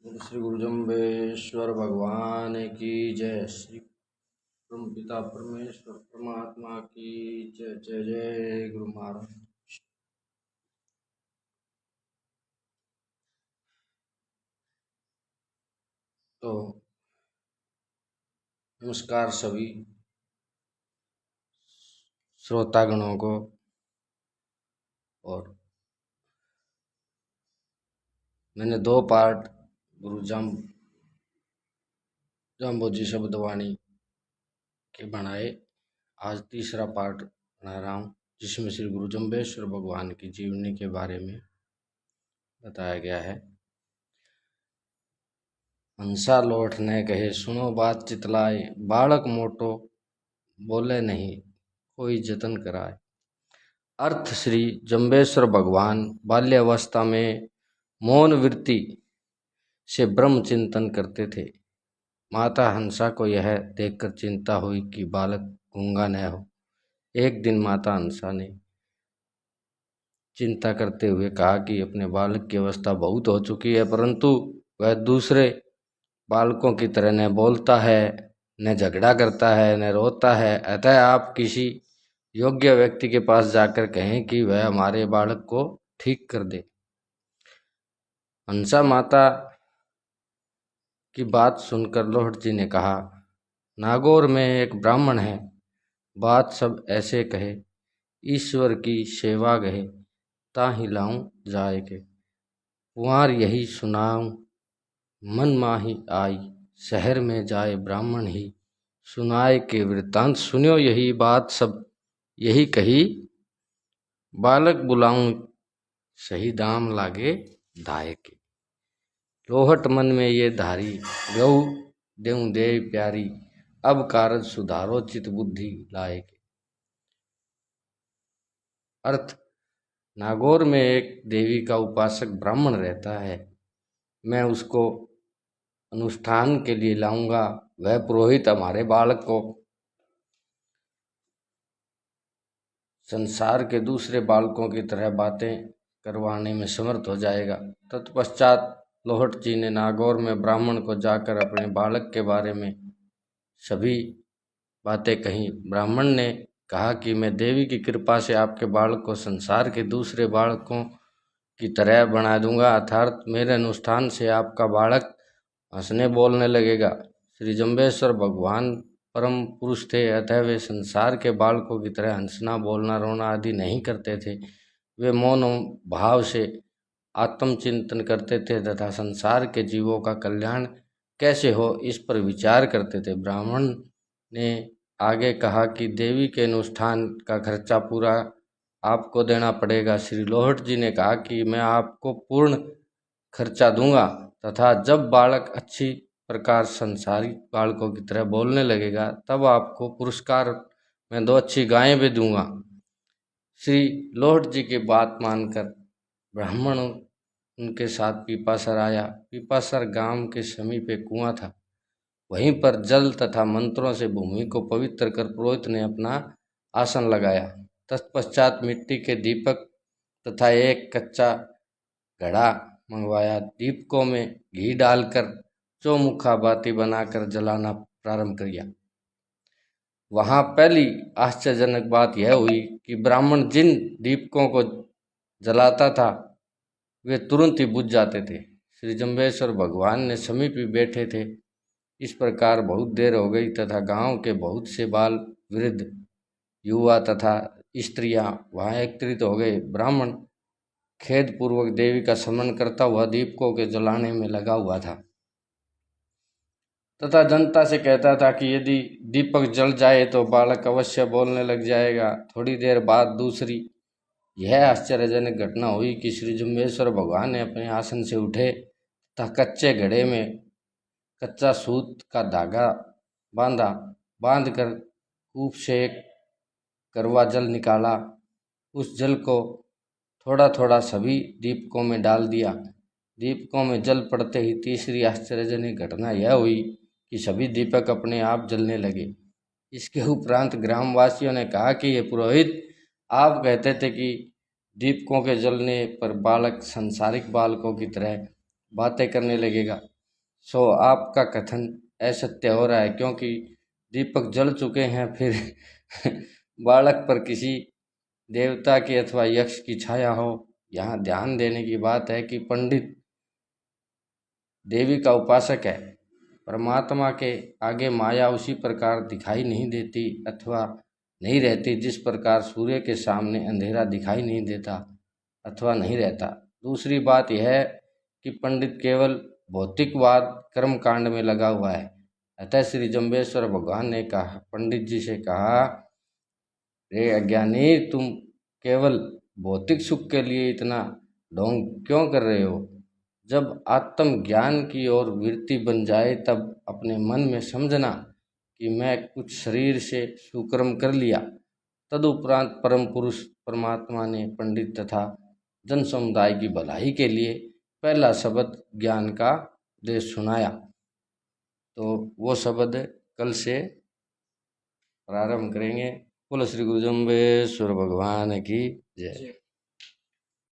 श्री गुरु जम्बेश्वर भगवान की जय। श्री परम पिता परमेश्वर परमात्मा की जय। जय जय गुरु महाराज। तो नमस्कार सभी श्रोतागणों को। और मैंने 2 पार्ट गुरु जाम्बोजी शब्दवाणी के बनाए। आज तीसरा पार्ट बना रहा हूँ, जिसमें श्री गुरु जम्बेश्वर भगवान की जीवनी के बारे में बताया गया है। हंसा लौट ने कहे सुनो बात चितलाए, बालक मोटो बोले नहीं कोई जतन कराए। अर्थ श्री जम्बेश्वर भगवान बाल्यावस्था में मौन वृत्ति से ब्रह्म चिंतन करते थे। माता हंसा को यह देखकर चिंता हुई कि बालक गूंगा न हो। एक दिन माता हंसा ने चिंता करते हुए कहा कि अपने बालक की अवस्था बहुत हो चुकी है, परंतु वह दूसरे बालकों की तरह न बोलता है, न झगड़ा करता है, न रोता है। अतः आप किसी योग्य व्यक्ति के पास जाकर कहें कि वह हमारे बालक को ठीक कर दे। हंसा माता की बात सुनकर लोहट जी ने कहा, नागौर में एक ब्राह्मण है, बात सब ऐसे कहे, ईश्वर की सेवा गहे, ताहि लाऊं जाए के। कुंवर यही सुनाऊं मन माही आई, शहर में जाए ब्राह्मण ही, सुनाए के वृत्तांत सुनियो यही बात सब यही कही, बालक बुलाऊं सही दाम लागे धाय के। लोहट मन में ये धारी, गऊ देऊं देव प्यारी, अब कारज सुधारो चित बुद्धि लाए के। अर्थ, नागौर में एक देवी का उपासक ब्राह्मण रहता है, मैं उसको अनुष्ठान के लिए लाऊंगा। वह पुरोहित हमारे बालक को संसार के दूसरे बालकों की तरह बातें करवाने में समर्थ हो जाएगा। तत्पश्चात लोहट जी ने नागौर में ब्राह्मण को जाकर अपने बालक के बारे में सभी बातें कहीं। ब्राह्मण ने कहा कि मैं देवी की कृपा से आपके बालक को संसार के दूसरे बालकों की तरह बना दूंगा, अर्थात मेरे अनुष्ठान से आपका बालक हंसने बोलने लगेगा। श्री जम्बेश्वर भगवान परम पुरुष थे, अतः वे संसार के बालकों की तरह हंसना बोलना रोना आदि नहीं करते थे। वे मौन भाव से आत्मचिंतन करते थे तथा संसार के जीवों का कल्याण कैसे हो इस पर विचार करते थे। ब्राह्मण ने आगे कहा कि देवी के अनुष्ठान का खर्चा पूरा आपको देना पड़ेगा। श्री लोहट जी ने कहा कि मैं आपको पूर्ण खर्चा दूंगा तथा जब बालक अच्छी प्रकार संसारिक बालकों की तरह बोलने लगेगा तब आपको पुरस्कार में 2 अच्छी गायें भी दूंगा। श्री लोहट जी की बात मानकर ब्राह्मण उनके साथ पीपासर आया। पीपासर गांव के समीप एक कुआं था। वहीं पर जल तथा मंत्रों से भूमि को पवित्र कर पुरोहित ने अपना आसन लगाया। तत्पश्चात मिट्टी के दीपक तथा एक कच्चा घड़ा मंगवाया। दीपकों में घी डालकर चौमुखा बाती बनाकर जलाना प्रारंभ किया। वहां पहली आश्चर्यजनक बात यह हुई कि ब्राह्मण जिन दीपकों को जलाता था वे तुरंत ही बुझ जाते थे। श्री जम्बेश्वर भगवान ने समीप ही बैठे थे। इस प्रकार बहुत देर हो गई तथा गांव के बहुत से बाल वृद्ध युवा तथा स्त्रियां वहां एकत्रित हो गए। ब्राह्मण खेद पूर्वक देवी का स्मरण करता हुआ दीपकों के जलाने में लगा हुआ था तथा जनता से कहता था कि यदि दीपक जल जाए तो बालक अवश्य बोलने लग जाएगा। थोड़ी देर बाद दूसरी यह आश्चर्यजनक घटना हुई कि श्री जम्बेश्वर भगवान ने अपने आसन से उठे तथा कच्चे घड़े में कच्चा सूत का धागा बांधकर कूप से एक करवा जल निकाला। उस जल को थोड़ा थोड़ा सभी दीपकों में डाल दिया। दीपकों में जल पड़ते ही तीसरी आश्चर्यजनक घटना यह हुई कि सभी दीपक अपने आप जलने लगे। इसके उपरांत ग्रामवासियों ने कहा कि ये पुरोहित, आप कहते थे कि दीपकों के जलने पर बालक संसारिक बालकों की तरह बातें करने लगेगा, सो आपका कथन असत्य हो रहा है, क्योंकि दीपक जल चुके हैं, फिर बालक पर किसी देवता की अथवा यक्ष की छाया हो। यहाँ ध्यान देने की बात है कि पंडित देवी का उपासक है। परमात्मा के आगे माया उसी प्रकार दिखाई नहीं देती अथवा नहीं रहती जिस प्रकार सूर्य के सामने अंधेरा दिखाई नहीं देता अथवा नहीं रहता। दूसरी बात यह है कि पंडित केवल भौतिकवाद कर्म कांड में लगा हुआ है। अतः श्री जम्बेश्वर भगवान ने कहा, पंडित जी से कहा, रे अज्ञानी, तुम केवल भौतिक सुख के लिए इतना ढोंग क्यों कर रहे हो? जब आत्मज्ञान की ओर वृत्ति बन जाए तब अपने मन में समझना कि मैं कुछ शरीर से सुकर्म कर लिया। तदुपरांत परम पुरुष परमात्मा ने पंडित तथा जन समुदाय की भलाई के लिए पहला शब्द ज्ञान का उपदेश सुनाया। तो वो शब्द कल से प्रारंभ करेंगे। बोलो श्री गुरु जम्बेश्वर भगवान की जय।